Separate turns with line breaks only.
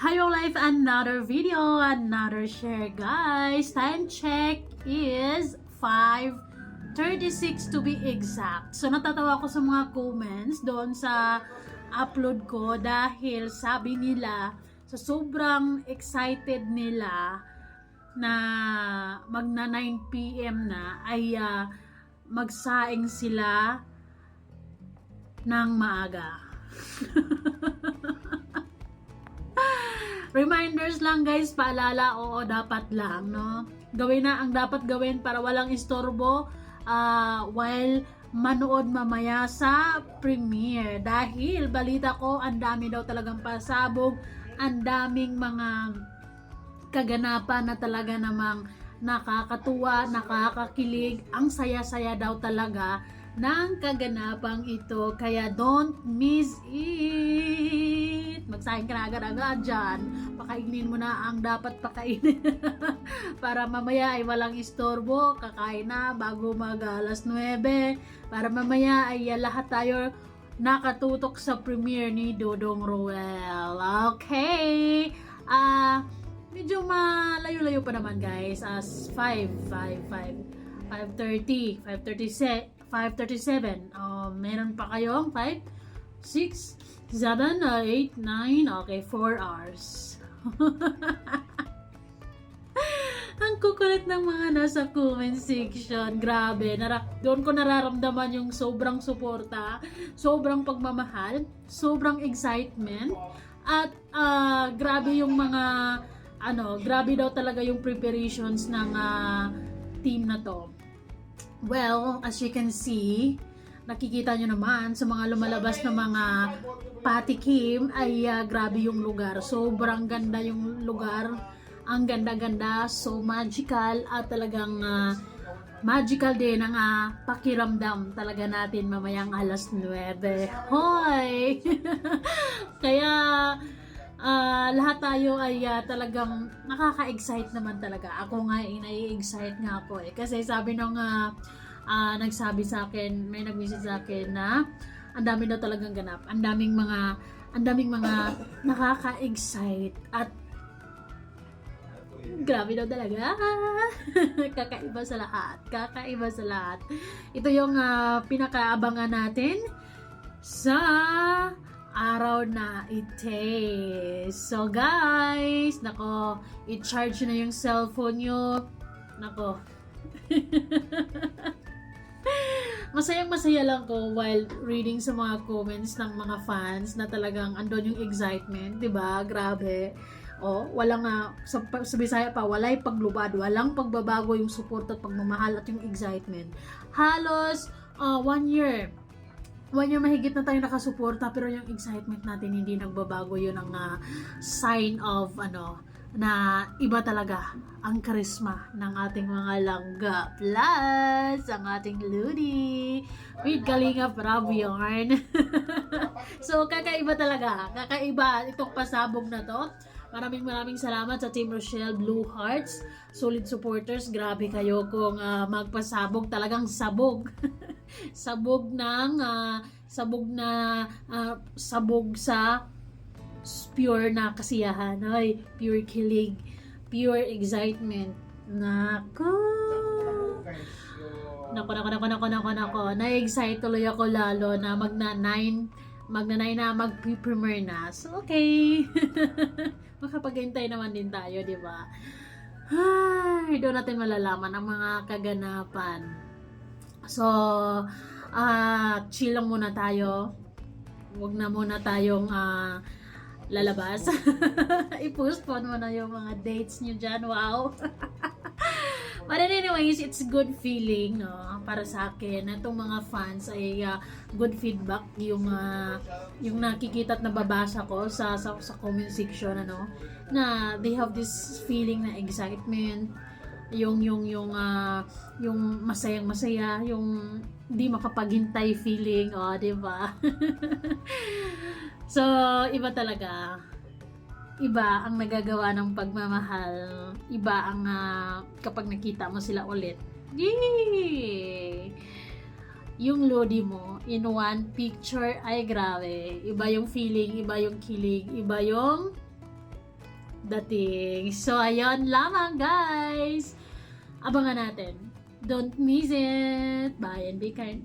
Hi your life, another video, another share guys. Time check is 5:36 to be exact. So natatawa ko sa mga comments doon sa upload ko dahil sabi nila sa sobrang excited nila na magna 9 PM na ay magsaing sila ng maaga. Reminders lang guys, paalala, oo dapat lang, no? Gawin na ang dapat gawin para walang istorbo while manood mamaya sa premiere. Dahil balita ko, ang dami daw talagang pasabog, ang daming mga kaganapan na talaga namang nakakatuwa, nakakakilig, ang saya-saya daw talaga ng kaganapang ito, kaya don't miss it. Magsahin ka na agad-agad dyan, pakainin mo na ang dapat pakainin para mamaya ay walang istorbo, kakain na bago mag alas 9 para mamaya ay lahat tayo nakatutok sa premiere ni Dodong Roel. Okay, medyo malayo-layo pa naman guys, as 5:37. Meron pa kayong 5, 6, 7, 8, 9. Okay, 4 hours. Ang kukulit ng mga nasa comment section. Grabe. Doon ko nararamdaman yung sobrang suporta, sobrang pagmamahal, sobrang excitement, at grabe yung mga grabe daw talaga yung preparations ng team na to. Well, as you can see, nakikita nyo naman sa mga lumalabas na mga patikim ay grabe yung lugar. Sobrang ganda yung lugar. Ang ganda-ganda, so magical at talagang magical din ang pakiramdam talaga natin mamayang alas 9. Hoy! Kaya lahat tayo ay talagang nakaka-excite naman talaga. Ako nga nai-excite nga ako kasi sabi nung nagsabi sa akin, may nag-message sa akin na ang dami daw talagang ganap. Ang daming mga nakaka-excite at grabe daw talaga. Kakaiba sa lahat. Kakaiba sa lahat. Ito yung pinakaabangan natin sa araw na ite. So guys, nako, i-charge na yung cellphone nyo. Nako. Masayang-masaya lang ko while reading sa mga comments ng mga fans na talagang andon yung excitement, 'di ba? Grabe. Walang sa Bisaya pa, walay paglubad, walang pagbabago yung support at pagmamahal at yung excitement. Halos 1 year mahigit na tayo nakasuporta, pero yung excitement natin hindi nagbabago. Yun ang sign of na iba talaga ang charisma ng ating mga langga, plus ang ating Ludi with Kalinga Prab yarn. So kakaiba talaga, kakaiba itong pasabog na to. Maraming salamat sa Team Rochelle Blue Hearts, solid supporters. Grabe kayo kung magpasabog, talagang sabog. sabog sa pure na kasiyahan, ay pure kilig, pure excitement. Nako, na-excite tuloy ako lalo na magna 9 na mag-premiere na. So okay. Makapaghintay naman din tayo, di ba? Ay, doon natin malalaman ang mga kaganapan. So, chill lang muna tayo. Huwag na muna tayong lalabas. I-postpone mo na yung mga dates nyo dyan. Wow! But anyways, it's good feeling, no, para sa akin. Itong mga fans ay good feedback yung nakikita at nababasa ko sa comment section, na they have this feeling na excitement, yung masayang-masaya, yung di makapaghintay feeling, di ba? So, iba talaga. Iba ang nagagawa ng pagmamahal. Iba ang kapag nakita mo sila ulit. Yay! Yung Lodi mo in one picture ay grabe. Iba yung feeling, iba yung kilig, iba yung dating. So, ayun lamang guys. Abangan natin. Don't miss it. Bye and be kind.